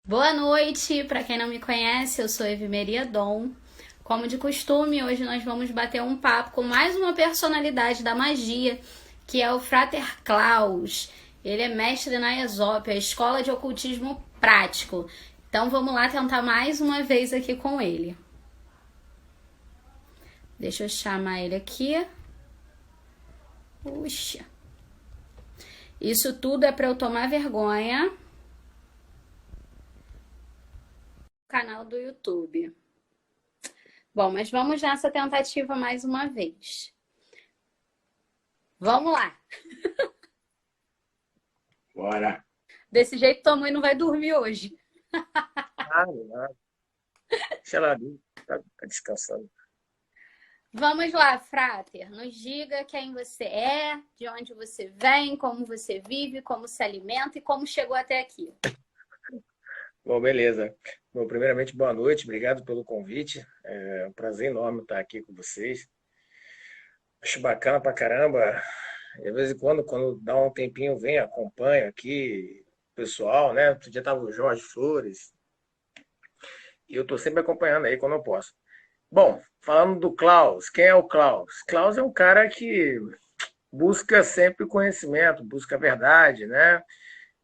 Boa noite, para quem não me conhece, eu sou Evimeria Dom. Como de costume, hoje nós vamos bater um papo com mais uma personalidade da magia, que é o Frater Claus. Ele é mestre na ESOP, a Escola de Ocultismo Prático. Então vamos lá tentar mais uma vez aqui com ele. Deixa eu chamar ele aqui. Puxa. Isso tudo é para eu tomar vergonha. Canal do YouTube. Bom, mas vamos nessa tentativa mais uma vez. Vamos lá. Bora. Desse jeito tua mãe não vai dormir hoje. Nada, nada. Deixa ela ali, tá descansando. Vamos lá, Frater. Nos diga quem você é, de onde você vem, como você vive, como se alimenta e como chegou até aqui. Bom, beleza. Bom, primeiramente, boa noite, obrigado pelo convite. É um prazer enorme estar aqui com vocês. Acho bacana pra caramba. De vez em quando dá um tempinho, eu venho, acompanho aqui o pessoal, né? Outro dia tava o Jorge Flores, e eu tô sempre acompanhando aí quando eu posso. Bom, falando do Klaus, quem é o Klaus? Klaus é um cara que busca sempre o conhecimento, busca a verdade, né?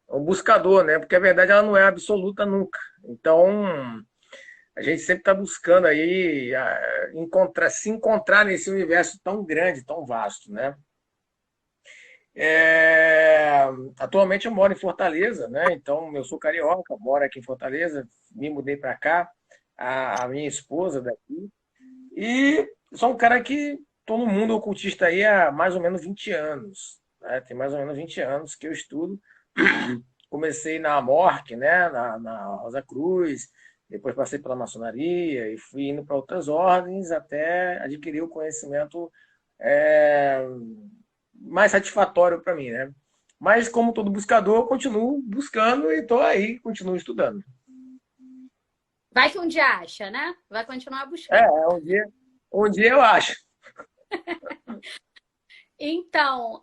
É um buscador, né? Porque a verdade ela não é absoluta nunca. Então, a gente sempre está buscando aí se encontrar nesse universo tão grande, tão vasto, né? É, atualmente eu moro em Fortaleza, né? Então, eu sou carioca, moro aqui em Fortaleza, me mudei para cá, a minha esposa daqui, e sou um cara que estou no mundo ocultista aí há mais ou menos 20 anos, né? Tem mais ou menos 20 anos que eu estudo. Comecei na Amorc, né, na Rosa Cruz, depois passei pela maçonaria e fui indo para outras ordens até adquirir o conhecimento é, mais satisfatório para mim, né? Mas como todo buscador, eu continuo buscando e estou aí, continuo estudando. Vai que um dia acha, né? Vai continuar É, buscando. um dia eu acho. Então,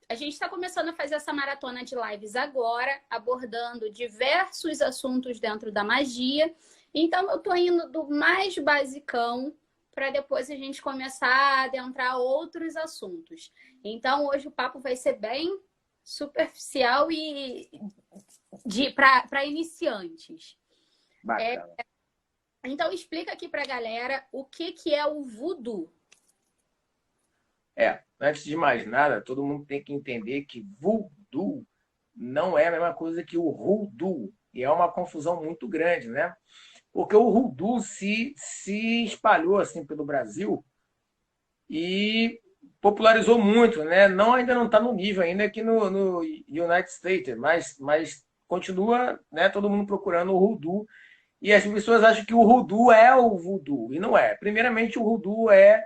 a gente está começando a fazer essa maratona de lives agora, abordando diversos assuntos dentro da magia. Então, eu estou indo do mais basicão para depois a gente começar a adentrar outros assuntos. Então, hoje o papo vai ser bem superficial e para iniciantes. Bacana. Então, explica aqui para a galera o que é o voodoo. Antes de mais nada, todo mundo tem que entender que voodoo não é a mesma coisa que o hoodoo. E é uma confusão muito grande, né? Porque o voodoo se espalhou assim pelo Brasil e popularizou muito, né? Não, ainda não está no nível ainda aqui no United States, mas continua, né, todo mundo procurando o voodoo. E as pessoas acham que o voodoo é o voodoo, e não é. Primeiramente, o voodoo é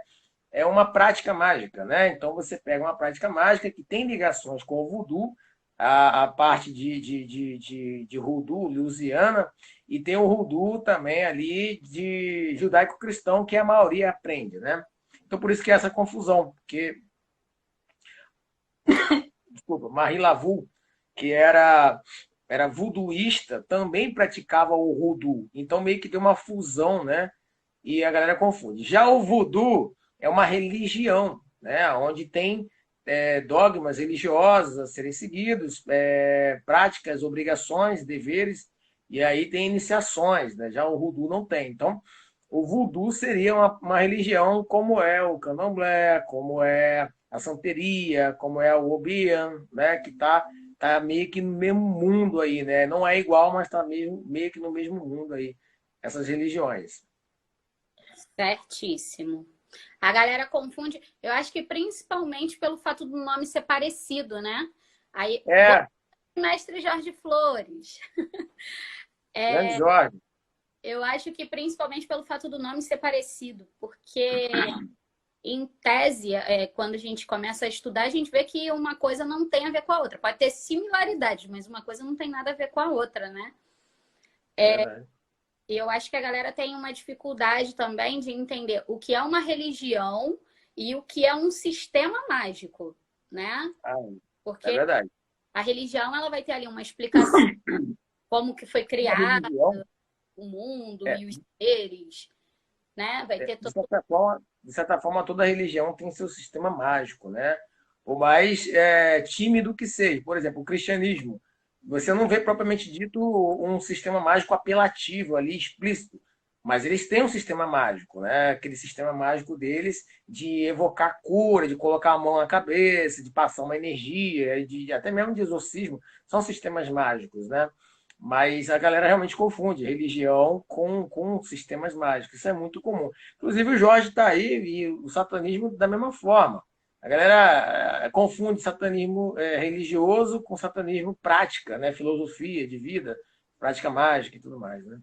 uma prática mágica, né? Então você pega uma prática mágica que tem ligações com o voodoo, a parte de voodoo louisiana, e tem o voodoo também ali de judaico-cristão, que a maioria aprende, né? Então por isso que é essa confusão, porque, desculpa, Marie Laveau, que era voodooísta, também praticava o voodoo. Então meio que deu uma fusão, né? E a galera confunde. Já o voodoo é uma religião, né? Onde tem dogmas religiosos a serem seguidos, práticas, obrigações, deveres, e aí tem iniciações, né? Já o voodoo não tem. Então, o voodoo seria uma religião como é o candomblé, como é a santeria, como é o obian, né? Que tá meio que no mesmo mundo aí, né? Não é igual, mas tá meio que no mesmo mundo aí, essas religiões. Certíssimo. A galera confunde, eu acho que principalmente pelo fato do nome ser parecido, né? Aí, É, mestre Jorge Flores. grande Jorge. Eu acho que principalmente pelo fato do nome ser parecido, porque em tese, quando a gente começa a estudar, a gente vê que uma coisa não tem a ver com a outra. Pode ter similaridade, mas uma coisa não tem nada a ver com a outra, né? Verdade. E eu acho que a galera tem uma dificuldade também de entender o que é uma religião e o que é um sistema mágico, né? Ah, é Porque verdade. a religião ela vai ter ali uma explicação, como que foi Uma criado religião, o mundo é, e os seres, né? Vai ter todo. de certa forma, toda religião tem seu sistema mágico, né? Por mais tímido que seja. Por exemplo, o cristianismo. Você não vê propriamente dito um sistema mágico apelativo ali, explícito. Mas eles têm um sistema mágico, né? Aquele sistema mágico deles de evocar cura, de colocar a mão na cabeça, de passar uma energia, até mesmo de exorcismo. São sistemas mágicos, né? Mas a galera realmente confunde religião com sistemas mágicos. Isso é muito comum. Inclusive o Jorge está aí e o satanismo da mesma forma. A galera confunde satanismo religioso com satanismo prática, né? Filosofia de vida, prática mágica e tudo mais, né?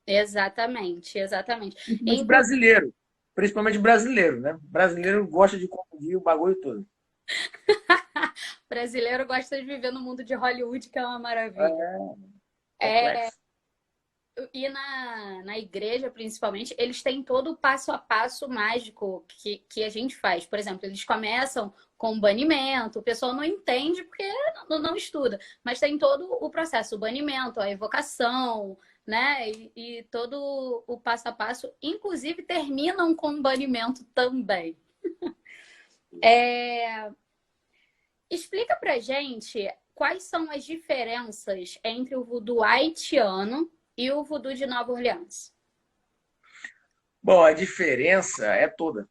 Exatamente, exatamente. Principalmente Inclu... brasileiro. Principalmente brasileiro, né? Brasileiro gosta de confundir o bagulho todo. brasileiro gosta de viver no mundo de Hollywood, que é uma maravilha. É É, complexo. e na igreja, principalmente, eles têm todo o passo a passo mágico que a gente faz. Por exemplo, eles começam com o banimento, o pessoal não entende porque não estuda, mas tem todo o processo, o banimento, a evocação, né? E todo o passo a passo, inclusive terminam com o banimento também. É, explica pra gente quais são as diferenças entre o voodoo haitiano e o voodoo de Nova Orleans. Bom, a diferença é toda.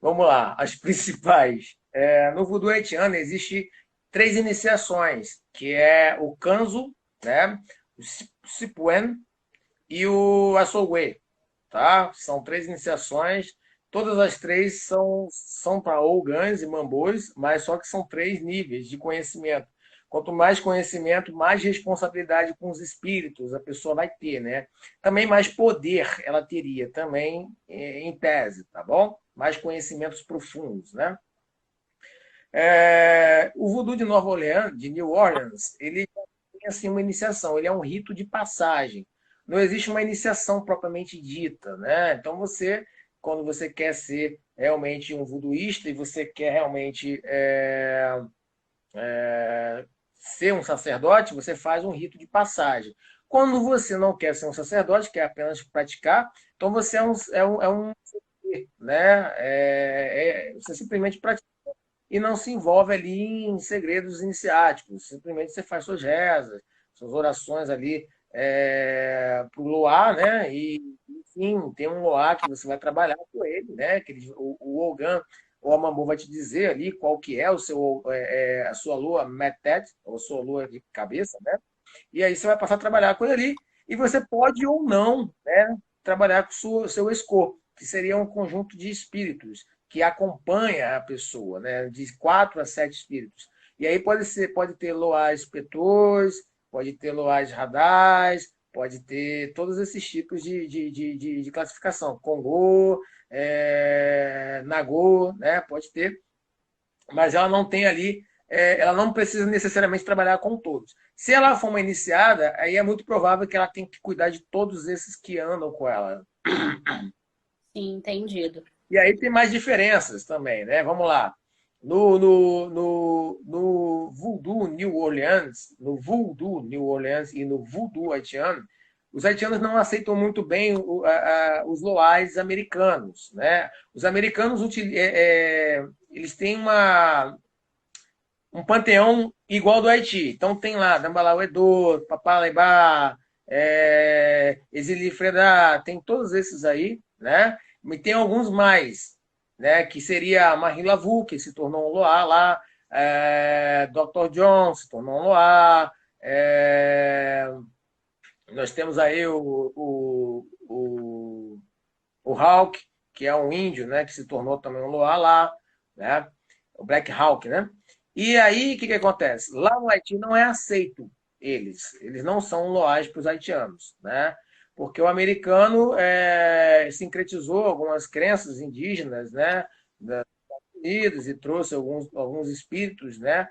Vamos lá, as principais. No voodoo haitiano existe três iniciações, que é o Kanzo, né, o Sipuen e o Assoué, tá? São três iniciações. Todas as três são para Ogãs e Mambôs, mas só que são três níveis de conhecimento. Quanto mais conhecimento, mais responsabilidade com os espíritos a pessoa vai ter, né? Também mais poder ela teria, também em tese, tá bom? Mais conhecimentos profundos, né? O voodoo de Nova Orleans, de New Orleans, ele tem assim uma iniciação, ele é um rito de passagem. Não existe uma iniciação propriamente dita, né? Então você, quando você quer ser realmente um voodooísta e você quer realmente ser um sacerdote, você faz um rito de passagem. Quando você não quer ser um sacerdote, quer apenas praticar, então você é um né? Você simplesmente pratica e não se envolve ali em segredos iniciáticos. Simplesmente você faz suas rezas, suas orações ali para o Loá, né? E, enfim, tem um Loá que você vai trabalhar com ele, né? O Ogan, o Amambu vai te dizer ali qual que é a sua lua Metet, ou sua lua de cabeça, né? E aí você vai passar a trabalhar com ele ali. E você pode ou não, né, trabalhar com o seu escor, que seria um conjunto de espíritos que acompanha a pessoa, né, de 4 a 7 espíritos. E aí pode ter loás petores, pode ter loás radais, pode ter todos esses tipos de classificação. Congô, Nagô, né, pode ter, mas ela não tem ali, ela não precisa necessariamente trabalhar com todos. Se ela for uma iniciada, aí é muito provável que ela tenha que cuidar de todos esses que andam com ela. Sim, entendido. E aí tem mais diferenças também, né? Vamos lá. No Voodoo New Orleans e no Voodoo haitiano, os haitianos não aceitam muito bem os loais americanos, né? Os americanos eles têm um panteão igual do Haiti. Então tem lá Dambalauedor, Papalaibá, Exili Fredá, tem todos esses aí, né? E tem alguns mais, né? Que seria a Marie Lavu, que se tornou um Loá lá, Dr. John se tornou um Loá, nós temos aí o Hawk, que é um índio, né? Que se tornou também um Loá lá, né? O Black Hawk, né? E aí, o que acontece? Lá no Haiti não é aceito eles não são loais para os haitianos, né? Porque o americano sincretizou algumas crenças indígenas, né, dos Estados Unidos e trouxe alguns espíritos, né,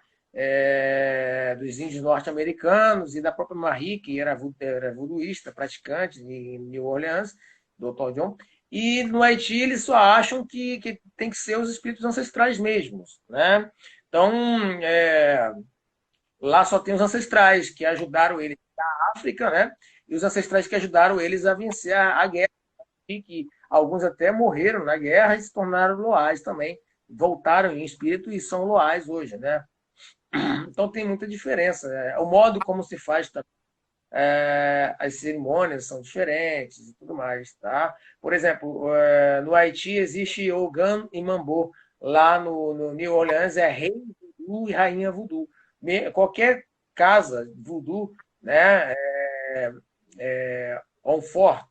dos índios norte-americanos e da própria Marie, que era voodooísta, praticante em New Orleans, Dr. John. E no Haiti eles só acham que tem que ser os espíritos ancestrais mesmos, né? Então, lá só tem os ancestrais que ajudaram eles na África, né? E os ancestrais que ajudaram eles a vencer a guerra, e que alguns até morreram na guerra e se tornaram loais também, voltaram em espírito e são loais hoje, né? Então tem muita diferença, né? O modo como se faz também, as cerimônias são diferentes e tudo mais, tá? Por exemplo, no Haiti existe Ogã e Mambô. Lá no New Orleans é rei voodoo e rainha voodoo. Qualquer casa voodoo, né, on fort,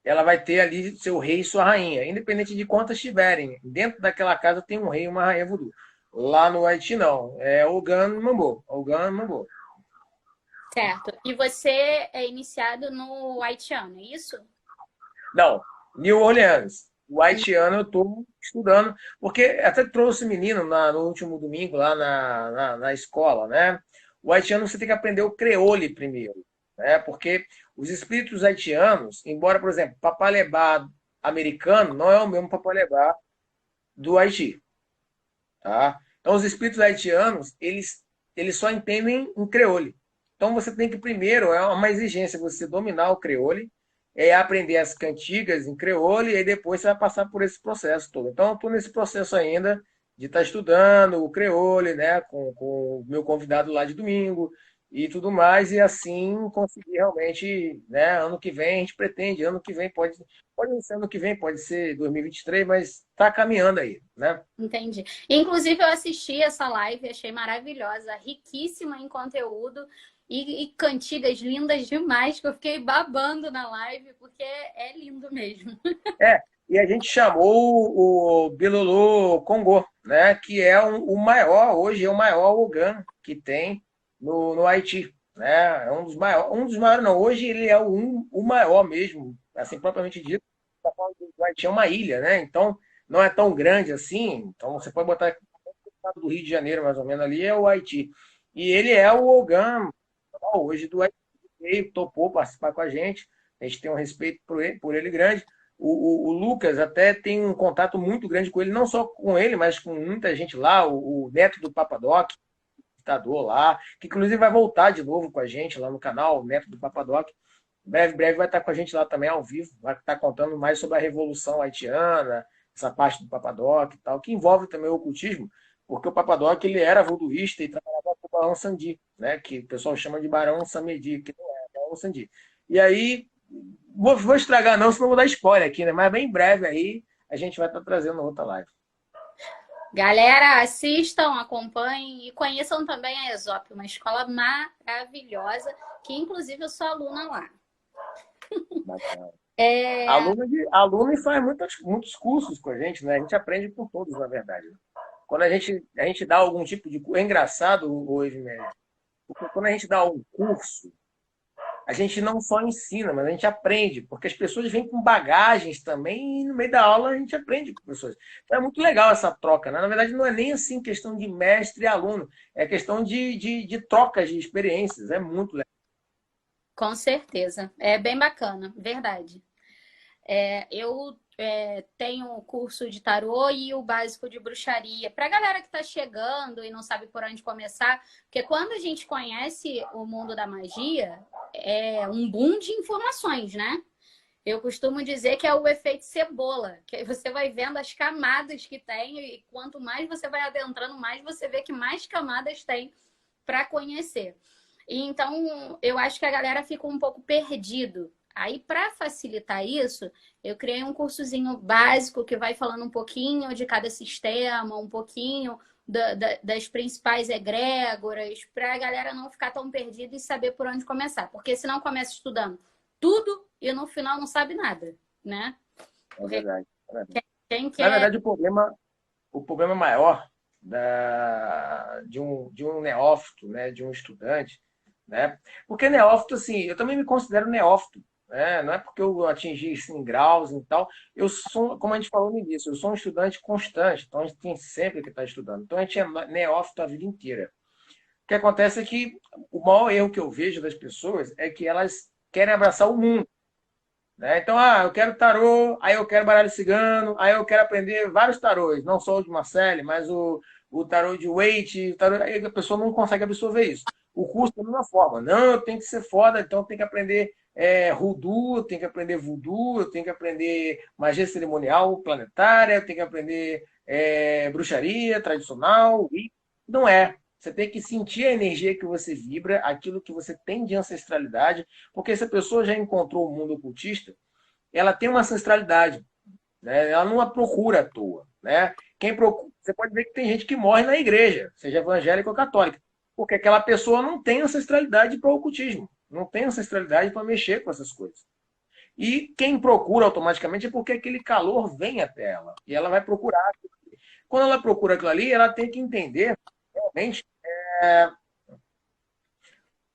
ela vai ter ali seu rei e sua rainha, independente de quantas tiverem. Dentro daquela casa tem um rei e uma rainha voodoo. Lá no Haiti não, é Ogã e Mambô. Ogã e Mambô. Certo. E você é iniciado no haitiano, é isso? Não, New Orleans. O haitiano eu estou estudando, porque até trouxe menino no último domingo lá na escola, né? O haitiano você tem que aprender o creole primeiro, né? Porque os espíritos haitianos, embora, por exemplo, Papalébá americano não é o mesmo Papalébá do Haiti, tá? Então os espíritos haitianos, eles só entendem em creole. Então você tem que primeiro, é uma exigência você dominar o creole, aprender as cantigas em creole e aí depois você vai passar por esse processo todo. Então eu estou nesse processo ainda de estar estudando o creole, né, com o meu convidado lá de domingo e tudo mais, e assim conseguir realmente, né, ano que vem a gente pretende, ano que vem pode não ser ano que vem, pode ser 2023, mas está caminhando aí, né? Entendi. Inclusive, eu assisti essa live, achei maravilhosa, riquíssima em conteúdo e cantigas lindas demais, que eu fiquei babando na live, porque é lindo mesmo. E a gente chamou o Bilulu Congo, né, que é o maior, hoje é o maior Ogan que tem no Haiti. Né? É um dos maiores não, hoje ele é o maior mesmo, assim, propriamente dito. O Haiti é uma ilha, né? Então não é tão grande assim. Então você pode botar aqui, o estado do Rio de Janeiro, mais ou menos, ali é o Haiti. E ele é o Ogan hoje do Haiti. Ele topou participar com a gente. A gente tem um respeito por ele grande. O Lucas até tem um contato muito grande com ele, não só com ele, mas com muita gente lá, o neto do Papadoc, ditador lá, que inclusive vai voltar de novo com a gente lá no canal, o neto do Papadoc. Breve vai estar com a gente lá também ao vivo, vai estar contando mais sobre a Revolução Haitiana, essa parte do Papadoc e tal, que envolve também o ocultismo, porque o Papadoc ele era voduísta e trabalhava com o Barão Sandi, né, que o pessoal chama de Barão Samedi, que não é Barão Sandi. E aí, vou estragar não, senão vou dar spoiler aqui, né? Mas bem breve aí a gente vai estar trazendo outra live. Galera, assistam, acompanhem e conheçam também a Exop, uma escola maravilhosa, que inclusive eu sou aluna lá. Bacana. É... Aluna e faz muitos cursos com a gente, né? A gente aprende com todos, na verdade. Quando a gente dá algum tipo de curso, é engraçado hoje, né? Porque quando a gente dá um curso, a gente não só ensina, mas a gente aprende, porque as pessoas vêm com bagagens também, e no meio da aula a gente aprende com pessoas. Então é muito legal essa troca, né? Na verdade, não é nem assim questão de mestre e aluno, é questão de trocas de experiências. É muito legal. Com certeza. É bem bacana, verdade. Eu tenho o curso de tarô e o básico de bruxaria. Para a galera que está chegando e não sabe por onde começar, porque quando a gente conhece o mundo da magia, é um boom de informações, né? Eu costumo dizer que é o efeito cebola, que aí você vai vendo as camadas que tem e quanto mais você vai adentrando, mais você vê que mais camadas tem para conhecer. E então, eu acho que a galera fica um pouco perdido. Aí, para facilitar isso, eu criei um cursozinho básico que vai falando um pouquinho de cada sistema, um pouquinho das principais egrégoras, para a galera não ficar tão perdida e saber por onde começar. Porque senão começa estudando tudo e no final não sabe nada, né? É verdade. É verdade. Quem Na quer... verdade, o problema maior de um neófito, né, de um estudante, né? Porque neófito, assim, eu também me considero neófito, né? Não é porque eu atingi assim, graus e tal. Eu sou, como a gente falou no início, eu sou um estudante constante, então a gente tem sempre que estar estudando. Então a gente é neófito a vida inteira. O que acontece é que o maior erro que eu vejo das pessoas é que elas querem abraçar o mundo. Né? Então, eu quero tarô, aí eu quero baralho cigano, aí eu quero aprender vários tarôs, não só o de Marcelle, mas o o tarô de Waite, aí a pessoa não consegue absorver isso. O curso é da mesma forma. Não, eu tenho que ser foda, então eu tenho que aprender Hoodoo, eu tenho que aprender Voodoo, eu tenho que aprender magia cerimonial planetária, eu tenho que aprender bruxaria tradicional. E não é. Você tem que sentir a energia que você vibra, aquilo que você tem de ancestralidade, porque se a pessoa já encontrou o mundo ocultista, ela tem uma ancestralidade, né? Ela não a procura à toa, né? Quem procura, você pode ver que tem gente que morre na igreja, seja evangélica ou católica, porque aquela pessoa não tem ancestralidade para o ocultismo, não tem ancestralidade para mexer com essas coisas. E quem procura automaticamente é porque aquele calor vem até ela e ela vai procurar. Quando ela procura aquilo ali, ela tem que entender realmente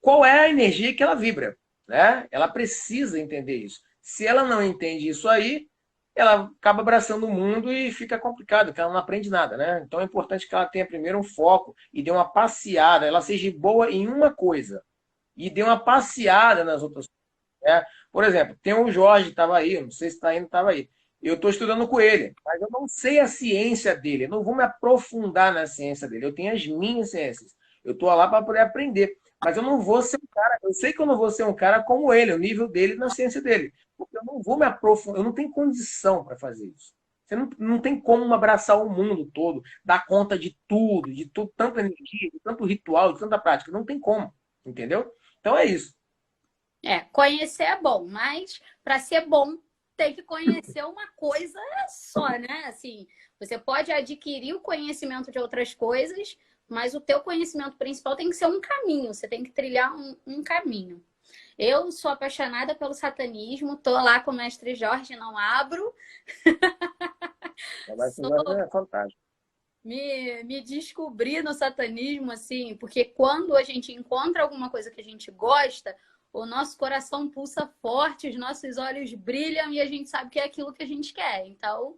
qual é a energia que ela vibra, né? Ela precisa entender isso. Se ela não entende isso aí, ela acaba abraçando o mundo e fica complicado, porque ela não aprende nada, né? Então é importante que ela tenha primeiro um foco e dê uma passeada, ela seja boa em uma coisa e dê uma passeada nas outras coisas, né? Por exemplo, tem o Jorge que estava aí, não sei se está indo, estava aí. Eu estou estudando com ele, mas eu não sei a ciência dele, eu não vou me aprofundar na ciência dele, eu tenho as minhas ciências. Eu estou lá para poder aprender. Mas eu não vou ser um cara, eu sei que eu não vou ser um cara como ele, o nível dele na ciência dele. Porque eu não vou me aprofundar, eu não tenho condição para fazer isso. Você não tem como abraçar o mundo todo, dar conta de tudo, tanta energia, de tanto ritual, de tanta prática. Não tem como, entendeu? Então é isso. Conhecer é bom, mas para ser bom tem que conhecer uma coisa só, né? Assim, você pode adquirir o conhecimento de outras coisas, mas o teu conhecimento principal tem que ser um caminho, você tem que trilhar um caminho. Eu sou apaixonada pelo satanismo, tô lá com o mestre Jorge, não abro. Mas é fantástico. Me descobri no satanismo, assim, porque quando a gente encontra alguma coisa que a gente gosta, o nosso coração pulsa forte, os nossos olhos brilham e a gente sabe que é aquilo que a gente quer. Então,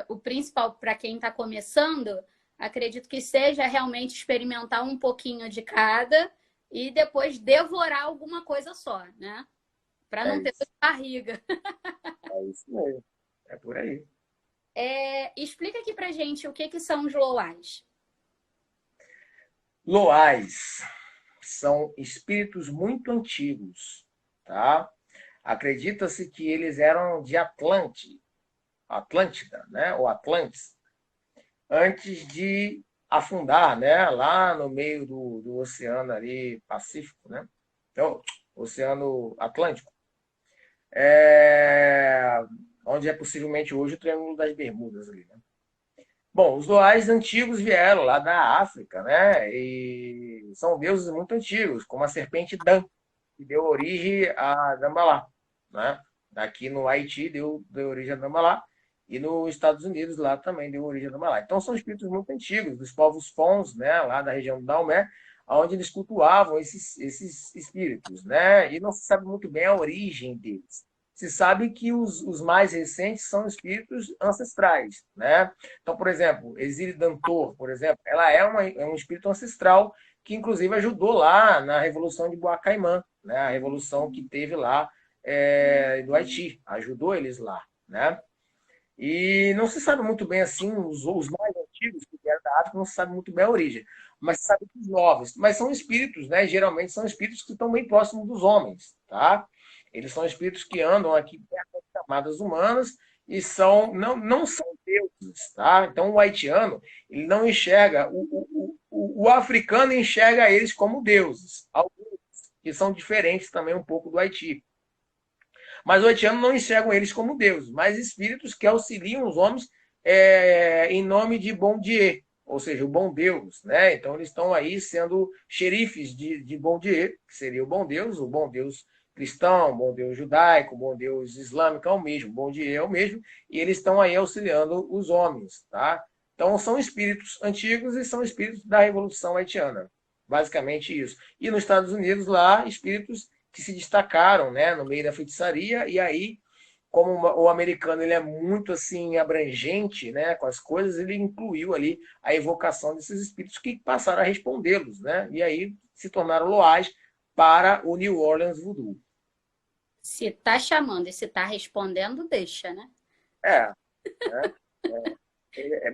o principal para quem está começando, acredito que seja realmente experimentar um pouquinho de cada e depois devorar alguma coisa só, né? Para É não ter dor isso. de barriga. É isso mesmo. É por aí. Explica aqui pra gente o que são os loais. Loais são espíritos muito antigos, tá? Acredita-se que eles eram de Atlântida, né? Ou Atlantes, antes de afundar, né? Lá no meio do oceano ali Pacífico, né? Então, Oceano Atlântico, é... onde é possivelmente hoje o Triângulo das Bermudas ali, né? Bom, os Loais antigos vieram lá da África, né? E são deuses muito antigos, como a serpente Dan, que deu origem a Dambalá, né? Aqui no Haiti deu origem a Dambalá, e nos Estados Unidos lá também deu origem a Dambalá. Então são espíritos muito antigos, dos povos Fons, né? Lá da região do Daomé, onde eles cultuavam esses espíritos, né? E não se sabe muito bem a origem deles. Se sabe que os mais recentes são espíritos ancestrais, né? Então, por exemplo, Exílio Dantor, por exemplo, ela é um espírito ancestral que inclusive ajudou lá na Revolução de Boacaimã, né? A revolução que teve lá do Haiti, ajudou eles lá, né? E não se sabe muito bem assim, os mais antigos que vieram da África, não se sabe muito bem a origem, mas se sabe que os novos, mas são espíritos, né? Geralmente são espíritos que estão bem próximos dos homens, tá? Eles são espíritos que andam aqui perto das camadas humanas e não são deuses, tá? Então o haitiano, ele não enxerga, o africano enxerga eles como deuses, alguns que são diferentes também um pouco do Haiti. Mas o haitiano não enxergam eles como deuses, mas espíritos que auxiliam os homens em nome de Bon Dieu, ou seja, o bom Deus, né? Então eles estão aí sendo xerifes de Bon Dieu, que seria o bom Deus cristão, o bom Deus judaico, o bom Deus islâmico é o mesmo, o bom Dieu é o mesmo, e eles estão aí auxiliando os homens, tá? Então são espíritos antigos e são espíritos da Revolução Haitiana, basicamente isso. E nos Estados Unidos lá, espíritos que se destacaram, né, no meio da feitiçaria, e aí, como o americano ele é muito assim abrangente, né, com as coisas, ele incluiu ali a evocação desses espíritos que passaram a respondê-los, né, e aí se tornaram loais para o New Orleans Voodoo. Se tá chamando e se tá respondendo, deixa, né? É, né? É.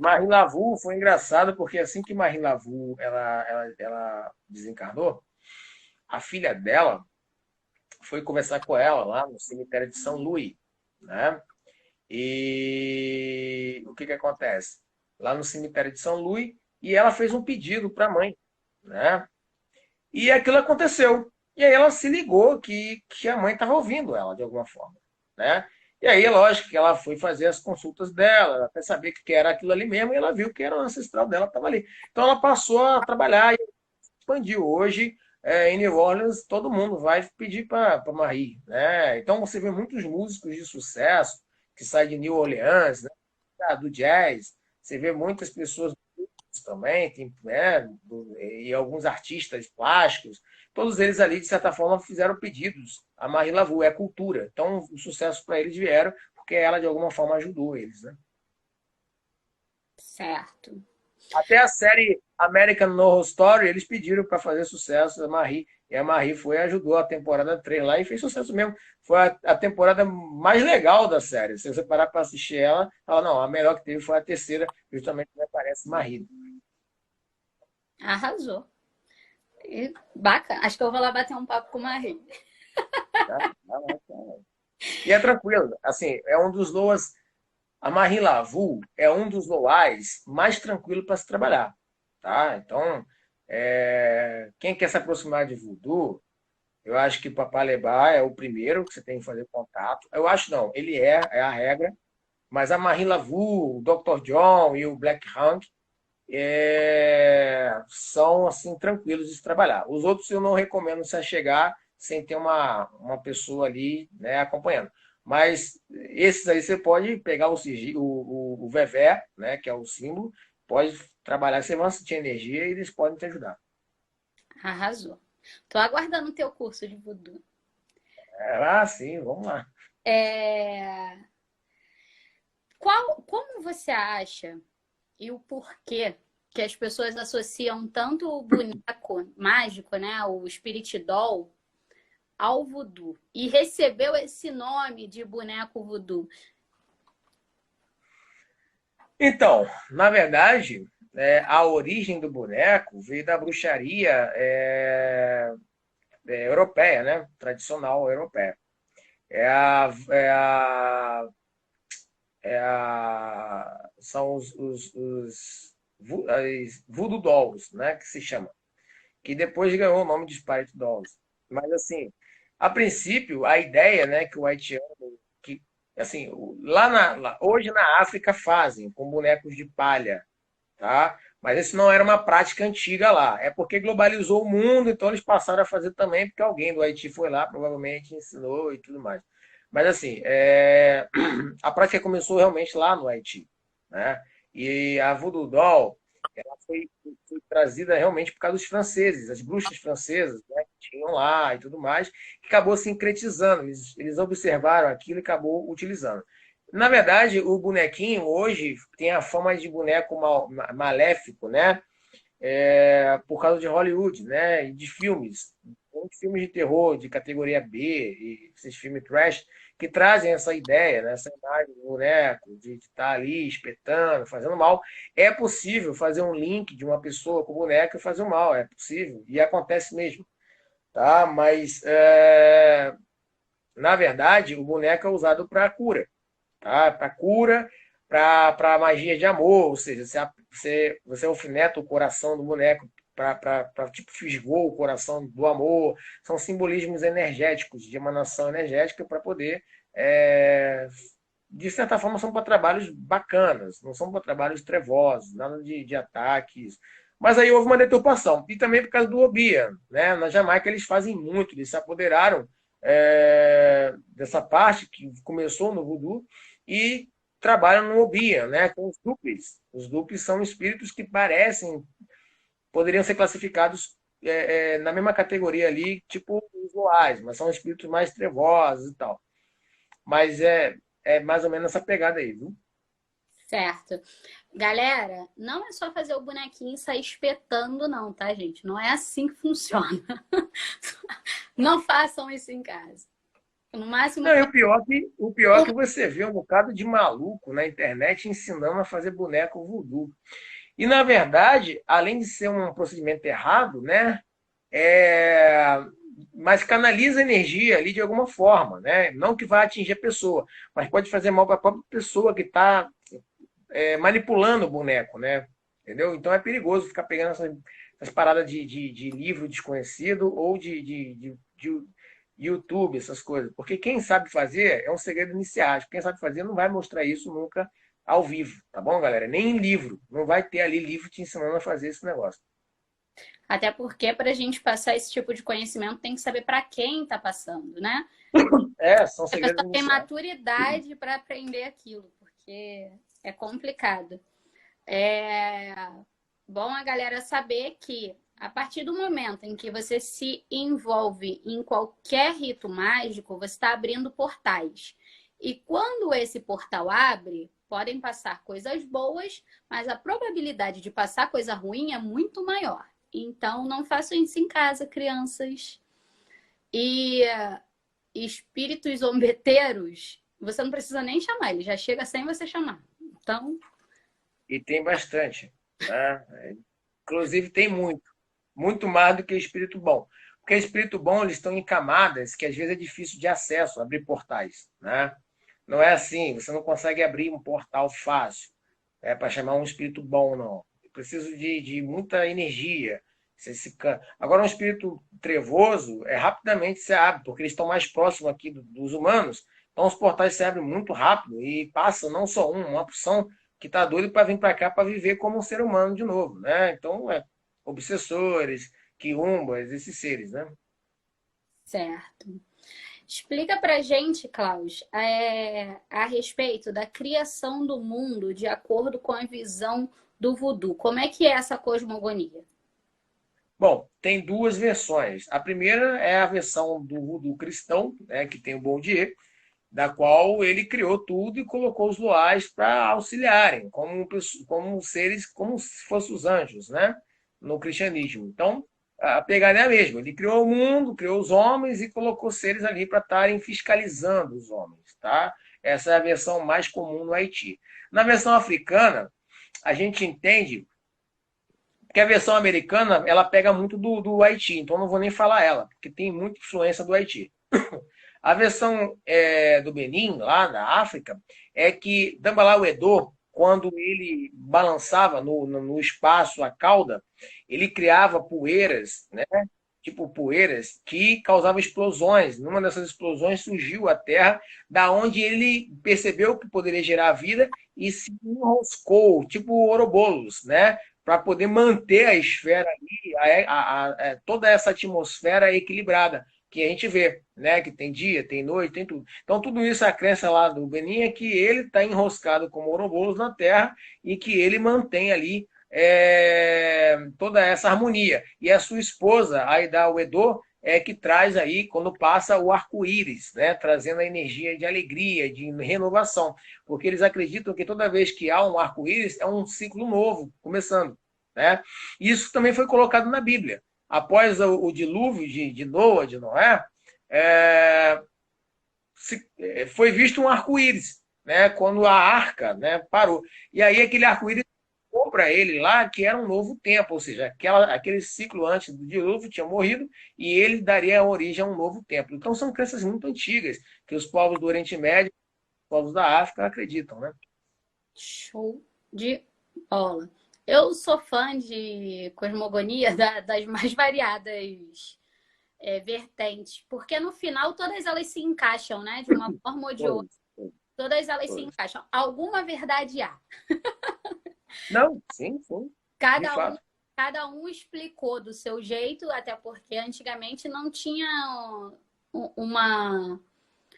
Marie Laveau foi engraçado porque assim que Marie Laveau ela desencarnou, a filha dela foi conversar com ela lá no cemitério de São Luís, né? E o que que acontece? Lá no cemitério de São Luís, e ela fez um pedido para a mãe, né? E aquilo aconteceu. E aí ela se ligou que a mãe estava ouvindo ela de alguma forma, né? E aí, lógico que ela foi fazer as consultas dela, até saber o que era aquilo ali mesmo, e ela viu que era o ancestral dela que estava ali. Então ela passou a trabalhar e expandiu. Hoje, em New Orleans, todo mundo vai pedir para Marie, né? Então você vê muitos músicos de sucesso que saem de New Orleans, né? Do jazz. Você vê muitas pessoas também, tem, né? E alguns artistas plásticos. Todos eles ali, de certa forma, fizeram pedidos a Marie Laveau. É cultura. Então, o sucesso para eles vieram porque ela, de alguma forma, ajudou eles, né? Certo. Até a série American Horror Story, eles pediram para fazer sucesso a Marie. E a Marie foi e ajudou a temporada 3 lá e fez sucesso mesmo. Foi a temporada mais legal da série. Se você parar para assistir ela, fala, não, a melhor que teve foi a terceira, justamente onde aparece Marie. Arrasou. Bacana. Acho que eu vou lá bater um papo com o Marie. Tá? E é tranquilo. Assim, é um dos loas. A Marie Laveau é um dos loais mais tranquilos para se trabalhar. Tá? Então, quem quer se aproximar de voodoo, eu acho que Papaleba é o primeiro que você tem que fazer contato. Eu acho não, ele é a regra. Mas a Marie Laveau, o Dr. John e o Black Hank são assim tranquilos de se trabalhar. Os outros eu não recomendo se chegar sem ter uma pessoa ali, né, acompanhando. Mas esses aí você pode pegar o vevé, né, que é o símbolo, pode trabalhar, você vai sentir energia e eles podem te ajudar. Arrasou. Tô aguardando o teu curso de voodoo. Sim, vamos lá. É... Como você acha e o porquê que as pessoas associam tanto o boneco mágico, né, o Spirit Doll, ao voodoo? E recebeu esse nome de boneco voodoo? Então, na verdade, a origem do boneco veio da bruxaria europeia, né? Tradicional europeia. É a, é a, são as Voodoo Dolls, né? Que se chama. Que depois ganhou o nome de Spirit Dolls. Mas assim, a princípio, a ideia, né? Que o haitiano, que assim, hoje na África fazem com bonecos de palha, tá? Mas isso não era uma prática antiga lá. É porque globalizou o mundo, então eles passaram a fazer também, porque alguém do Haiti foi lá, provavelmente ensinou e tudo mais. Mas assim, a prática começou realmente lá no Haiti, né? E a Voodoo Doll, ela foi trazida realmente por causa dos franceses, as bruxas francesas, né, que tinham lá e tudo mais, que acabou sincretizando. Eles observaram aquilo e acabou utilizando. Na verdade, o bonequinho hoje tem a fama de boneco maléfico, né? Por causa de Hollywood, né? E de filmes. Muitos filmes de terror de categoria B, e esses filmes trash, que trazem essa ideia, né? Essa imagem do boneco, de estar ali espetando, fazendo mal. É possível fazer um link de uma pessoa com o boneco e fazer o mal, é possível. E acontece mesmo, tá? Mas, na verdade, o boneco é usado para cura, tá? Para cura, para magia de amor, ou seja, você alfineta o coração do boneco para tipo fisgou o coração do amor, são simbolismos energéticos, de emanação energética para poder de certa forma são para trabalhos bacanas, não são para trabalhos trevosos, nada de ataques. Mas aí houve uma deturpação. E também por causa do Obia. Né? Na Jamaica eles fazem muito, eles se apoderaram dessa parte que começou no voodoo e trabalham no Obia, né? Com os dupes. Os dupes são espíritos que parecem, poderiam ser classificados na mesma categoria ali, tipo os loais, mas são espíritos mais trevosos e tal. Mas é mais ou menos essa pegada aí, viu? Certo. Galera, não é só fazer o bonequinho e sair espetando, não, tá, gente? Não é assim que funciona. Não façam isso em casa. No máximo. Não, e o pior é que você vê um bocado de maluco na internet ensinando a fazer boneco voodoo. E, na verdade, além de ser um procedimento errado, né? É, mas canaliza energia ali de alguma forma, né? Não que vá atingir a pessoa, mas pode fazer mal para a própria pessoa que está manipulando o boneco, né? Entendeu? Então é perigoso ficar pegando essas paradas de livro desconhecido ou de YouTube, essas coisas. Porque quem sabe fazer é um segredo iniciático. Quem sabe fazer não vai mostrar isso nunca ao vivo, tá bom, galera? Nem em livro. Não vai ter ali livro te ensinando a fazer esse negócio. Até porque, para a gente passar esse tipo de conhecimento, tem que saber para quem está passando, né? São A segredos pessoa tem iniciais. maturidade para aprender aquilo, porque é complicado. É bom a galera saber que, a partir do momento em que você se envolve em qualquer rito mágico, você está abrindo portais. E quando esse portal abre, podem passar coisas boas, mas a probabilidade de passar coisa ruim é muito maior. Então, não façam isso em casa, crianças. E espíritos zombeteiros, você não precisa nem chamar, ele já chega sem você chamar. Então, E tem bastante. Né? Inclusive, tem muito. Muito mais do que espírito bom. Porque espírito bom, eles estão em camadas que às vezes é difícil de acesso, abrir portais. Né? Não é assim, você não consegue abrir um portal fácil para chamar um espírito bom, não. Eu preciso de muita energia. Agora, um espírito trevoso, rapidamente se abre, porque eles estão mais próximos aqui dos humanos. Então, os portais se abrem muito rápido e passa não só uma opção que está doido para vir para cá para viver como um ser humano de novo. Né? Então, obsessores, quiumbas, esses seres. Né? certo. Explica pra gente, Klaus, a respeito da criação do mundo de acordo com a visão do voodoo. Como é que é essa cosmogonia? Bom, tem duas versões. A primeira é a versão do voodoo cristão, né, que tem o Bon Dieu, da qual ele criou tudo e colocou os luais para auxiliarem, como seres, como se fossem os anjos, né, no cristianismo. Então, a pegada é a mesma. Ele criou o mundo, criou os homens e colocou seres ali para estarem fiscalizando os homens, tá? Essa é a versão mais comum no Haiti. Na versão africana, a gente entende porque a versão americana, ela pega muito do Haiti, então não vou nem falar ela, porque tem muita influência do Haiti. A versão do Benin, lá na África, é que Dambala Edo, quando ele balançava no espaço a cauda, ele criava poeiras, né? Tipo poeiras, que causavam explosões. Numa dessas explosões surgiu a Terra, da onde ele percebeu que poderia gerar vida e se enroscou, tipo Ouroboros, né? Para poder manter a esfera ali, toda essa atmosfera equilibrada que a gente vê, né? Que tem dia, tem noite, tem tudo. Então, tudo isso, a crença lá do Benin é que ele está enroscado como Ouroboros na Terra e que ele mantém ali toda essa harmonia. E a sua esposa, Aida Uedo, é que traz aí, quando passa o arco-íris, né? Trazendo a energia de alegria, de renovação. Porque eles acreditam que toda vez que há um arco-íris, é um ciclo novo, começando. Né? Isso também foi colocado na Bíblia. Após o dilúvio de Noé, é, foi visto um arco-íris, né? Quando a arca, né, parou. E aí aquele arco-íris para ele lá que era um novo tempo, ou seja, aquele ciclo antes do dilúvio tinha morrido e ele daria origem a um novo tempo. Então são crenças muito antigas que os povos do Oriente Médio, os povos da África acreditam, né? Show de bola. Eu sou fã de cosmogonia das mais variadas vertentes, porque no final todas elas se encaixam, né? De uma forma ou de outra. Pois, Todas elas se pois. encaixam. Alguma verdade há. Não, sim, sim, de Cada um, fato. cada um explicou do seu jeito, até porque antigamente não tinha uma,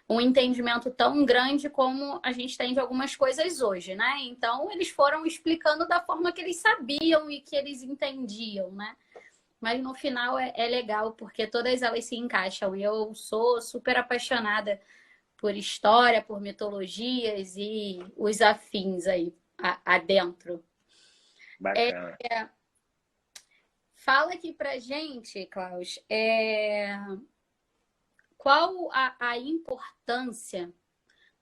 um entendimento tão grande como a gente tem de algumas coisas hoje, né? Então, eles foram explicando da forma que eles sabiam e que eles entendiam, né? Mas no final é legal, porque todas elas se encaixam. E eu sou super apaixonada por história, por mitologias e os afins aí adentro. Bacana. Fala aqui pra gente, Klaus, qual a importância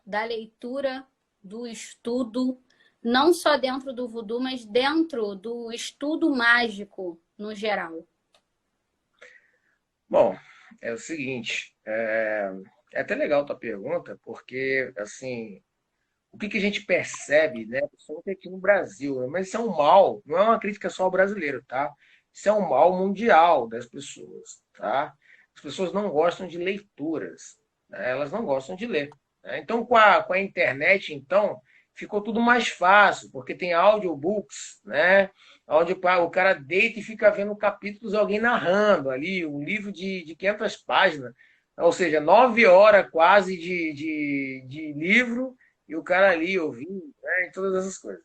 da leitura, do estudo, não só dentro do voodoo, mas dentro do estudo mágico no geral? Bom, é o seguinte, é até legal a tua pergunta, porque, assim, o que que a gente percebe, né, principalmente aqui no Brasil, né, mas isso é um mal, não é uma crítica só ao brasileiro, tá? Isso é um mal mundial das pessoas, tá? As pessoas não gostam de leituras, né? Elas não gostam de ler, né? Então, com a internet, então, ficou tudo mais fácil, porque tem audiobooks, né? Onde o cara deita e fica vendo capítulos, alguém narrando ali, um livro de 500 páginas, ou seja, 9 horas quase de livro, e o cara ali ouvindo, né, e todas essas coisas.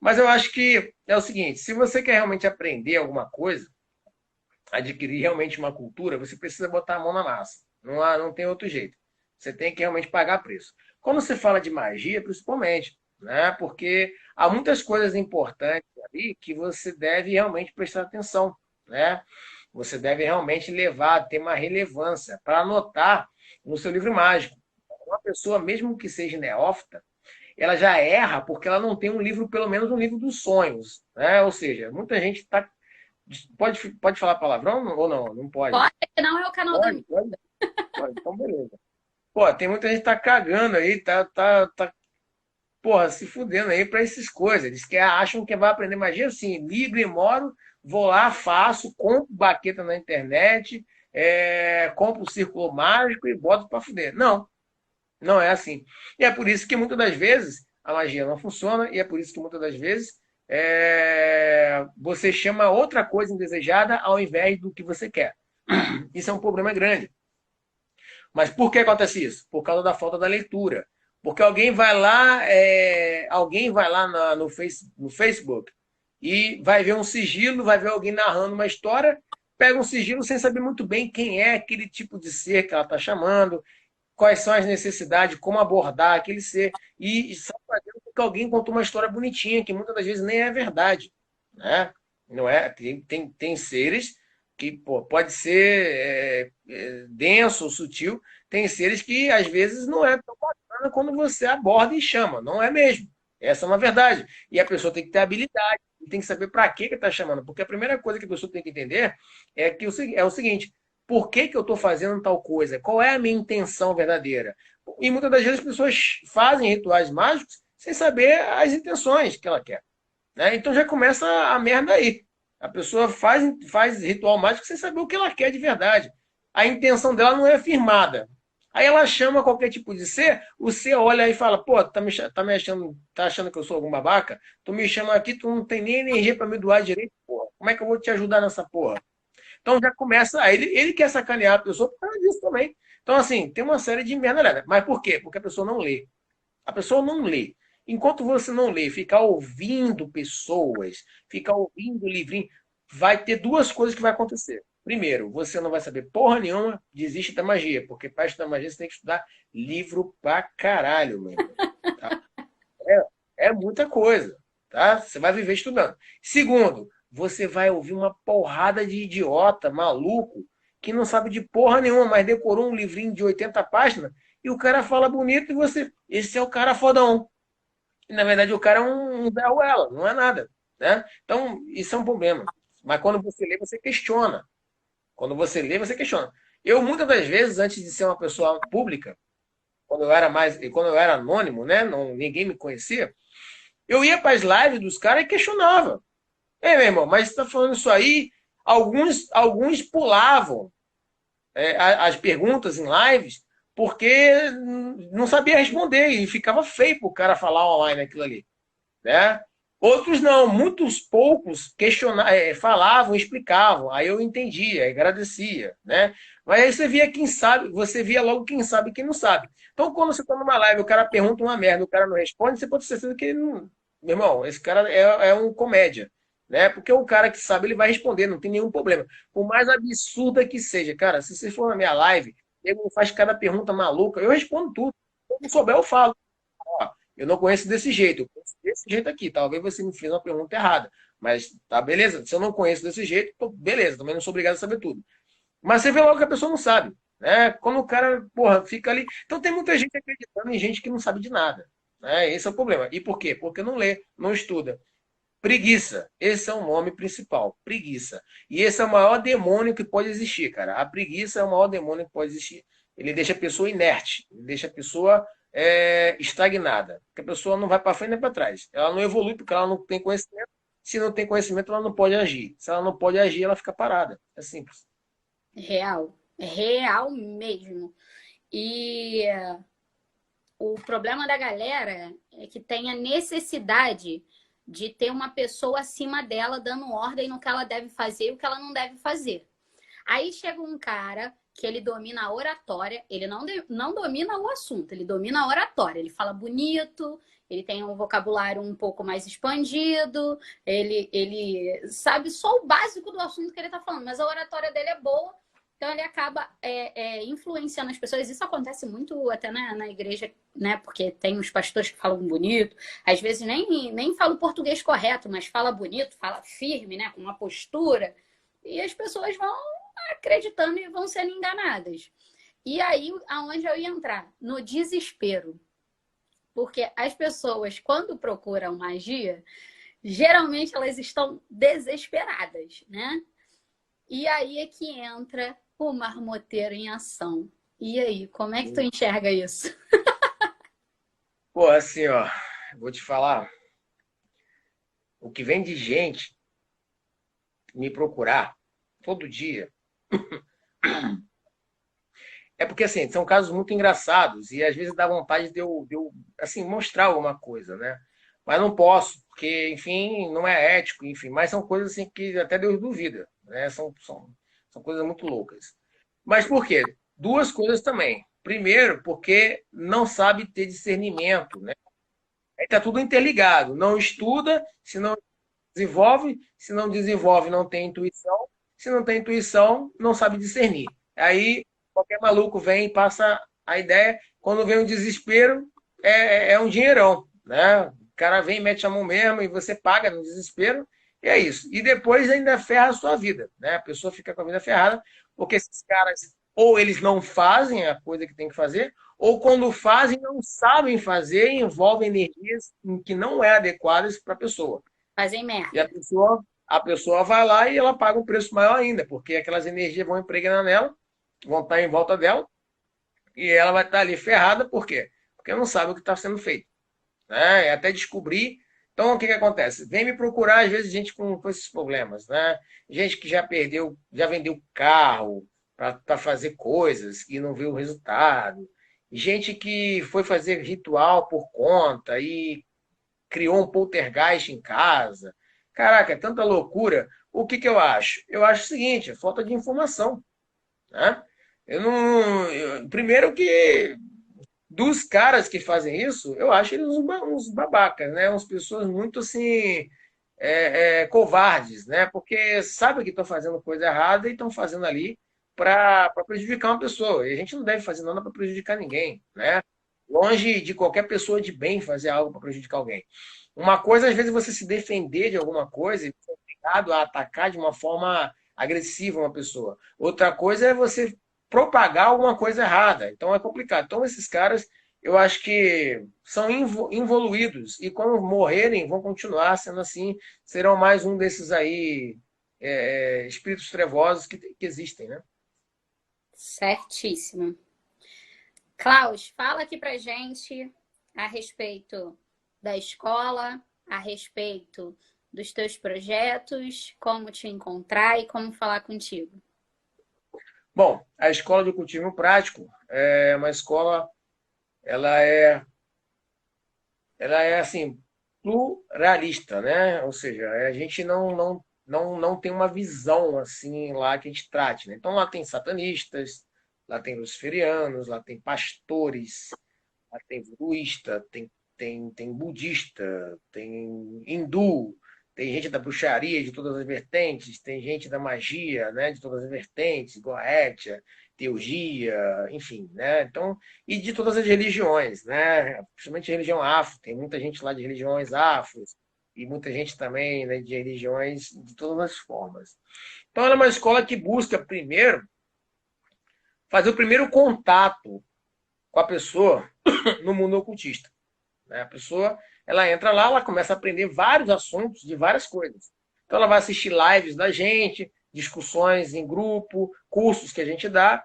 Mas eu acho que é o seguinte, se você quer realmente aprender alguma coisa, adquirir realmente uma cultura, você precisa botar a mão na massa. Não tem outro jeito. Você tem que realmente pagar preço. Quando você fala de magia, principalmente, né? Porque há muitas coisas importantes ali que você deve realmente prestar atenção, né? Você deve realmente levar, ter uma relevância para anotar no seu livro mágico. Uma pessoa, mesmo que seja neófita, ela já erra porque ela não tem um livro, pelo menos um livro dos sonhos, né? Ou seja, muita gente está. Pode falar palavrão ou não? Não pode. Pode, não é o canal da Pode, minha. pode. Pode. Então, beleza. Pô, tem muita gente que tá cagando aí, tá, porra, se fudendo aí pra essas coisas. Eles acham que vai aprender magia assim, livre, moro, vou lá, faço, compro baqueta na internet, compro o círculo mágico e boto pra fuder. Não, não é assim. E é por isso que muitas das vezes a magia não funciona, e é por isso que muitas das vezes você chama outra coisa indesejada ao invés do que você quer. Isso é um problema grande. Mas por que acontece isso? Por causa da falta da leitura. Porque alguém vai lá no Facebook e vai ver um sigilo, vai ver alguém narrando uma história, pega um sigilo sem saber muito bem quem é aquele tipo de ser que ela está chamando, quais são as necessidades, como abordar aquele ser, e sai fazendo com que alguém contou uma história bonitinha, que muitas das vezes nem é verdade. Né? Não é? Tem seres que pode ser denso ou sutil, tem seres que às vezes não é tão bacana quando você aborda e chama, não é mesmo. Essa é uma verdade. E a pessoa tem que ter habilidade, tem que saber para que está chamando, porque a primeira coisa que a pessoa tem que entender é o seguinte: por que eu estou fazendo tal coisa? Qual é a minha intenção verdadeira? E muitas das vezes as pessoas fazem rituais mágicos sem saber as intenções que ela quer. Né? Então já começa a merda aí. A pessoa faz ritual mágico sem saber o que ela quer de verdade. A intenção dela não é firmada. Aí ela chama qualquer tipo de ser, o ser olha e fala, pô, tá achando que eu sou algum babaca? Tu me chama aqui, tu não tem nem energia para me doar direito, porra. Como é que eu vou te ajudar nessa porra? Então já começa. Aí ele quer sacanear a pessoa por causa disso também. Então, assim, tem uma série de merda. Mas por quê? Porque a pessoa não lê. A pessoa não lê. Enquanto você não lê, ficar ouvindo pessoas, ficar ouvindo livrinho, vai ter duas coisas que vai acontecer. Primeiro, você não vai saber porra nenhuma, desiste da magia, porque para estudar magia você tem que estudar livro pra caralho, meu irmão. Tá? É muita coisa, tá? Você vai viver estudando. Segundo, você vai ouvir uma porrada de idiota, maluco, que não sabe de porra nenhuma, mas decorou um livrinho de 80 páginas e o cara fala bonito e você, esse é o cara fodão. E, na verdade, o cara é um Zé Ruela, não é nada, né? Então, isso é um problema. Mas quando você lê, você questiona. Quando você lê, você questiona. Eu, muitas das vezes, antes de ser uma pessoa pública, quando eu era anônimo, né? Não, ninguém me conhecia, eu ia para as lives dos caras e questionava. Ei, meu irmão, mas você está falando isso aí? Alguns pulavam as perguntas em lives porque não sabia responder e ficava feio para o cara falar online aquilo ali. Né? Outros não, muitos poucos falavam, explicavam, aí eu entendia, agradecia, né? Mas aí você via quem sabe, você via logo quem sabe e quem não sabe. Então, quando você está numa live, o cara pergunta uma merda, o cara não responde, você pode ter certeza que ele não. Meu irmão, esse cara é um comédia, né? Porque o cara que sabe, ele vai responder, não tem nenhum problema. Por mais absurda que seja, cara, se você for na minha live, ele faz cada pergunta maluca, eu respondo tudo. Se eu não souber, eu falo. Ó, eu não conheço desse jeito, eu conheço desse jeito aqui. Talvez você me fez uma pergunta errada. Mas tá, beleza. Se eu não conheço desse jeito, beleza, também não sou obrigado a saber tudo. Mas você vê logo que a pessoa não sabe. né? Quando o cara, porra, fica ali. Então tem muita gente acreditando em gente que não sabe de nada, né? Esse é o problema. E por quê? Porque não lê, não estuda. Preguiça. Esse é o nome principal. Preguiça. E esse é o maior demônio que pode existir, cara. A preguiça é o maior demônio que pode existir. Ele deixa a pessoa inerte, ele deixa a pessoa estagnada. Porque a pessoa não vai para frente nem para trás. Ela não evolui porque ela não tem conhecimento. Se não tem conhecimento, ela não pode agir. Se ela não pode agir, ela fica parada. É simples. Real. É real mesmo. E o problema da galera é que tem a necessidade de ter uma pessoa acima dela dando ordem no que ela deve fazer e o que ela não deve fazer. Aí chega um cara que ele domina a oratória, ele não domina o assunto, ele domina a oratória. Ele fala bonito, ele tem um vocabulário um pouco mais expandido, ele sabe só o básico do assunto que ele está falando, mas a oratória dele é boa, então ele acaba influenciando as pessoas. Isso acontece muito até na igreja, né? Porque tem os pastores que falam bonito, às vezes nem fala o português correto, mas fala bonito, fala firme, né? Com uma postura, e as pessoas vão acreditando e vão sendo enganadas. E aí, aonde eu ia entrar? No desespero. Porque as pessoas, quando procuram magia, geralmente elas estão desesperadas, né? E aí é que entra o marmoteiro em ação. E aí, como é que tu enxerga isso? Pô, assim, ó, vou te falar. O que vem de gente me procurar todo dia é porque, assim, são casos muito engraçados e às vezes dá vontade de eu assim, mostrar alguma coisa, né? Mas não posso, porque, enfim, não é ético, enfim. Mas são coisas assim que até Deus duvida, né? São coisas muito loucas. Mas por quê? Duas coisas também. Primeiro, porque não sabe ter discernimento, né? Aí tá tudo interligado. Não estuda, se não desenvolve, se não desenvolve, não tem intuição, se não tem intuição, não sabe discernir. Aí qualquer maluco vem e passa a ideia, quando vem o desespero, é um dinheirão, né? O cara vem, mete a mão mesmo e você paga no desespero, e é isso. E depois ainda ferra a sua vida, né? A pessoa fica com a vida ferrada, porque esses caras, ou eles não fazem a coisa que tem que fazer, ou quando fazem, não sabem fazer e envolvem energias que não é adequadas para a pessoa. Fazem E merda. a pessoa vai lá e ela paga um preço maior ainda, porque aquelas energias vão impregnar nela, vão estar em volta dela, e ela vai estar ali ferrada, por quê? Porque não sabe o que está sendo feito. Né? E até descobrir. Então, o que, que acontece? Vem me procurar, às vezes, gente com esses problemas. Né? Gente que já perdeu, já vendeu carro para fazer coisas e não viu o resultado. Gente que foi fazer ritual por conta e criou um poltergeist em casa. Caraca, é tanta loucura. O que, que eu acho? Eu acho o seguinte, é falta de informação. Né? Eu não. Primeiro que dos caras que fazem isso, eu acho eles uns babacas, né? Umas pessoas muito assim. Covardes, né? Porque sabem que estão fazendo coisa errada e estão fazendo ali para prejudicar uma pessoa. E a gente não deve fazer nada para prejudicar ninguém, né? Longe de qualquer pessoa de bem fazer algo para prejudicar alguém. Uma coisa, às vezes, você se defender de alguma coisa e ser obrigado a atacar de uma forma agressiva uma pessoa. Outra coisa é você propagar alguma coisa errada. Então é complicado. Então, esses caras, eu acho que são involuídos e quando morrerem vão continuar sendo assim, serão mais um desses aí espíritos trevosos que existem, né? Certíssimo. Klaus, fala aqui pra gente a respeito da escola, a respeito dos teus projetos, como te encontrar e como falar contigo. Bom, a escola de cultivo prático é uma escola, ela é, ela é assim pluralista, né? Ou seja, a gente não tem uma visão assim lá que a gente trate, né? Então lá tem satanistas, lá tem luciferianos, lá tem pastores, lá tem voduísta, tem budista, tem hindu, tem gente da bruxaria de todas as vertentes, tem gente da magia, né, de todas as vertentes, goétia, teurgia, enfim, né? Então, e de todas as religiões, né? Principalmente religião afro, tem muita gente lá de religiões afros e muita gente também, né, de religiões de todas as formas. Então, ela é uma escola que busca primeiro fazer o primeiro contato com a pessoa no mundo ocultista, né? A pessoa, ela entra lá, ela começa a aprender vários assuntos de várias coisas. Então ela vai assistir lives da gente, discussões em grupo, cursos que a gente dá,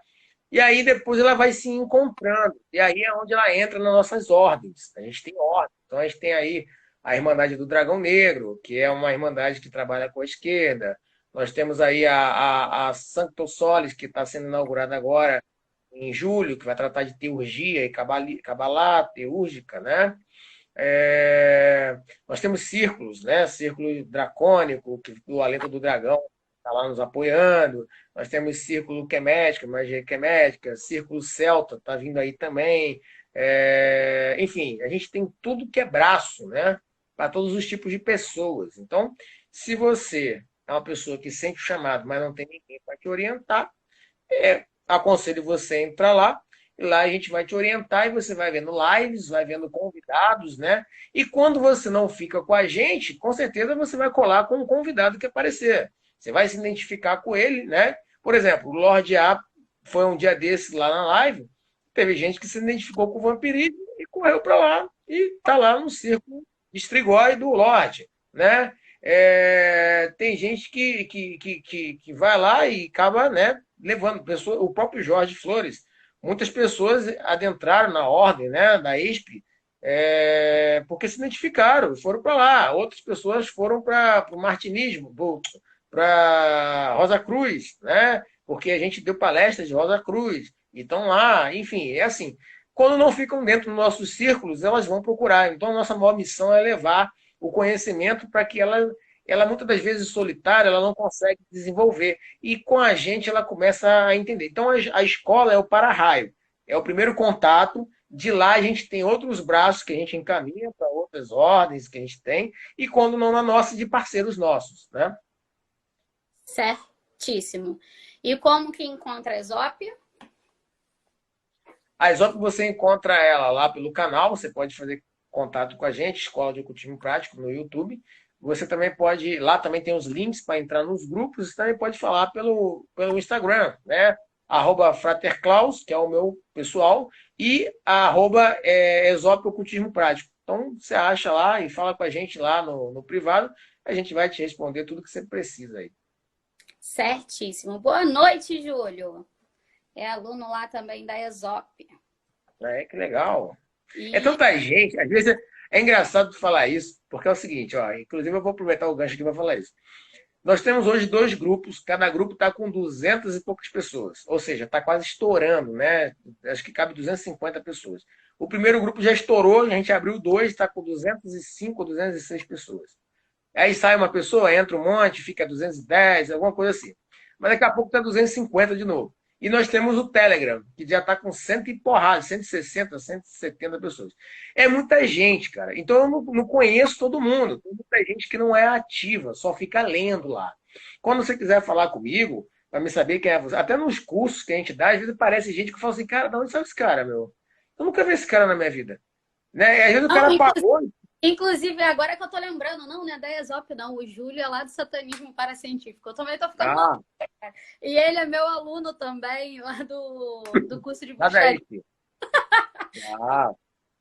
e aí depois ela vai se encontrando. E aí é onde ela entra nas nossas ordens. A gente tem ordem. Então a gente tem aí a Irmandade do Dragão Negro, que é uma irmandade que trabalha com a esquerda. Nós temos aí a Sancto Solis, que está sendo inaugurada agora em julho, que vai tratar de teurgia e cabalá teúrgica, né? Nós temos círculos, né? Círculo dracônico, que o Alento do Dragão está lá nos apoiando. Nós temos círculo quemética, magia quemética, círculo celta está vindo aí também. Enfim, a gente tem tudo que é braço, né? Para todos os tipos de pessoas. Então, se você é uma pessoa que sente o chamado, mas não tem ninguém para te orientar, aconselho você a entrar lá. E lá a gente vai te orientar e você vai vendo lives, vai vendo convidados, né? E quando você não fica com a gente, com certeza você vai colar com um convidado que aparecer. Você vai se identificar com ele, né? Por exemplo, o Lorde A foi um dia desses lá na live, teve gente que se identificou com o vampirismo e correu para lá e tá lá no círculo de Strigoi do Lorde, né? Tem gente que vai lá e acaba, né, levando pessoas, o próprio Jorge Flores. Muitas pessoas adentraram na ordem, né, da ESP, porque se identificaram, foram para lá. Outras pessoas foram para o martinismo, para Rosa Cruz, né, porque a gente deu palestras de Rosa Cruz. E estão lá, enfim, é assim. Quando não ficam dentro dos nossos círculos, elas vão procurar. Então, a nossa maior missão é levar o conhecimento para que ela muitas das vezes solitária, ela não consegue desenvolver. E com a gente ela começa a entender. Então a escola é o para-raio, é o primeiro contato. De lá a gente tem outros braços que a gente encaminha para outras ordens que a gente tem, e quando não na nossa, de parceiros nossos, né? Certíssimo. E como que encontra a Exop? A Exop você encontra ela lá pelo canal, você pode fazer contato com a gente, Escola de Ocultismo Prático, no YouTube. Você também pode, lá também tem os links para entrar nos grupos, você também pode falar pelo Instagram, né? @fraterclaus, que é o meu pessoal, e @Exop Ocultismo Prático. Então você acha lá e fala com a gente lá no privado, a gente vai te responder tudo que você precisa aí. Certíssimo. Boa noite, Júlio. É aluno lá também da Exop. Que legal. É tanta gente, às vezes é engraçado falar isso, porque é o seguinte, ó, inclusive eu vou aproveitar o gancho aqui para falar isso. Nós temos hoje 2 grupos, cada grupo está com 200 e poucas pessoas, ou seja, está quase estourando, né? Acho que cabe 250 pessoas. O primeiro grupo já estourou, a gente abriu 2, está com 205 ou 206 pessoas. Aí sai uma pessoa, entra um monte, fica 210, alguma coisa assim. Mas daqui a pouco está 250 de novo. E nós temos o Telegram, que já está com 100 e porrada, 160, 170 pessoas. É muita gente, cara. Então eu não conheço todo mundo. Tem muita gente que não é ativa, só fica lendo lá. Quando você quiser falar comigo, para me saber quem é você, até nos cursos que a gente dá, às vezes aparece gente que fala assim, cara, de onde saiu esse cara, meu? Eu nunca vi esse cara na minha vida. Né? E às vezes o cara pagou. Inclusive, agora que eu tô lembrando, não é da Exop, não. O Júlio é lá do Satanismo Paracientífico. Eu também tô ficando maluca. E ele é meu aluno também, lá do curso de bruxaria.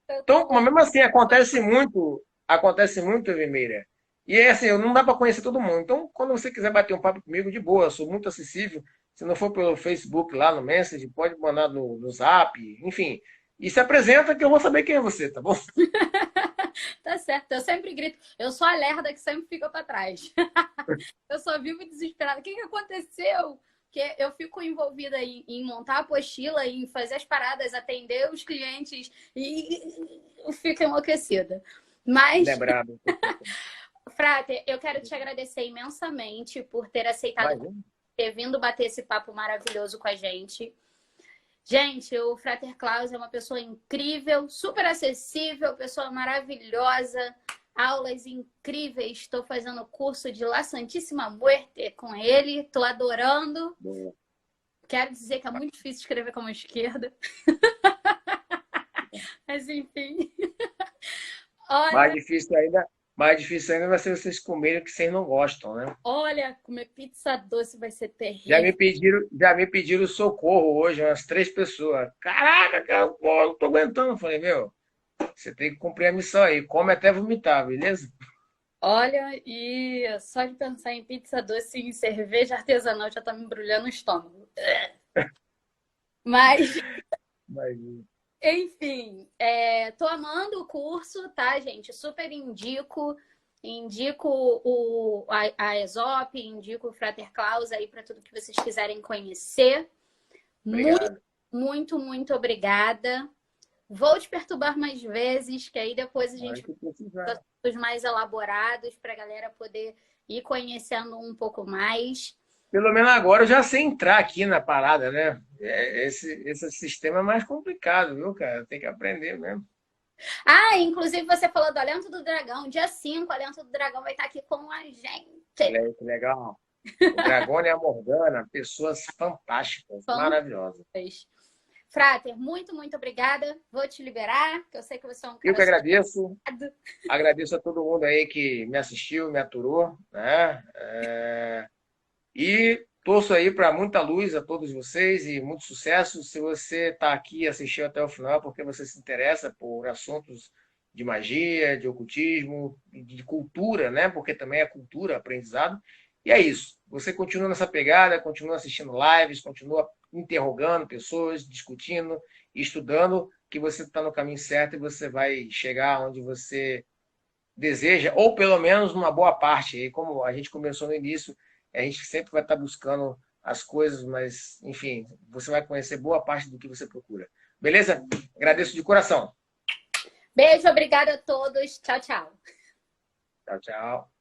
Então, mas mesmo assim, acontece muito, Vimeira. E é assim, não dá para conhecer todo mundo. Então, quando você quiser bater um papo comigo, de boa, eu sou muito acessível. Se não for pelo Facebook lá no Messenger, pode mandar no Zap, enfim. E se apresenta que eu vou saber quem é você, tá bom? Tá certo, eu sempre grito. Eu sou a lerda que sempre fica para trás. Eu só vivo desesperada. O que aconteceu? Porque eu fico envolvida em montar a apostila, em fazer as paradas, atender os clientes e eu fico enlouquecida. Mas, Frater, eu quero te agradecer imensamente por ter aceitado, ter vindo bater esse papo maravilhoso com a gente. Gente, o Frater Claus é uma pessoa incrível, super acessível, pessoa maravilhosa, aulas incríveis. Estou fazendo curso de La Santíssima Muerte com ele, estou adorando. Quero dizer que é muito difícil escrever com a mão esquerda. Mas enfim. Olha... Mais difícil ainda vai ser vocês comerem o que vocês não gostam, né? Olha, comer pizza doce vai ser Já terrível. me pediram, já me pediram socorro hoje, umas 3 pessoas. Caraca, cara, pô, não tô aguentando. Eu falei, meu, você tem que cumprir a missão aí. Come até vomitar, beleza? Olha, e só de pensar em pizza doce e em cerveja artesanal já tá me embrulhando o estômago. Mas, Mas, enfim, tô amando o curso, tá, gente? Super indico. Indico a Aesop, indico o Frater Claus aí para tudo que vocês quiserem conhecer. Muito, obrigado. muito, muito obrigada. Vou te perturbar mais vezes, que aí depois a Na hora gente que faz precisar. os mais elaborados para a galera poder ir conhecendo um pouco mais. Pelo menos agora eu já sei entrar aqui na parada, né? Esse sistema é mais complicado, viu, cara? Tem que aprender mesmo. Ah, inclusive você falou do Alento do Dragão. Dia 5, o Alento do Dragão vai estar aqui com a gente. Olha aí, que legal. O Dragone e a Morgana, pessoas fantásticas, maravilhosas. Frater, muito, muito obrigada. Vou te liberar, que eu sei que você é um Eu cara que agradeço. ocupado. Agradeço a todo mundo aí que me assistiu, me aturou, né? E torço aí para muita luz a todos vocês e muito sucesso. Se você está aqui e assistiu até o final, é porque você se interessa por assuntos de magia, de ocultismo, de cultura, né? Porque também é cultura, aprendizado. E é isso. Você continua nessa pegada, continua assistindo lives, continua interrogando pessoas, discutindo, estudando, que você está no caminho certo e você vai chegar onde você deseja, ou pelo menos numa boa parte. E como a gente começou no início, a gente sempre vai estar buscando as coisas, mas, enfim, você vai conhecer boa parte do que você procura. Beleza? Agradeço de coração. Beijo, obrigada a todos. Tchau, tchau. Tchau, tchau.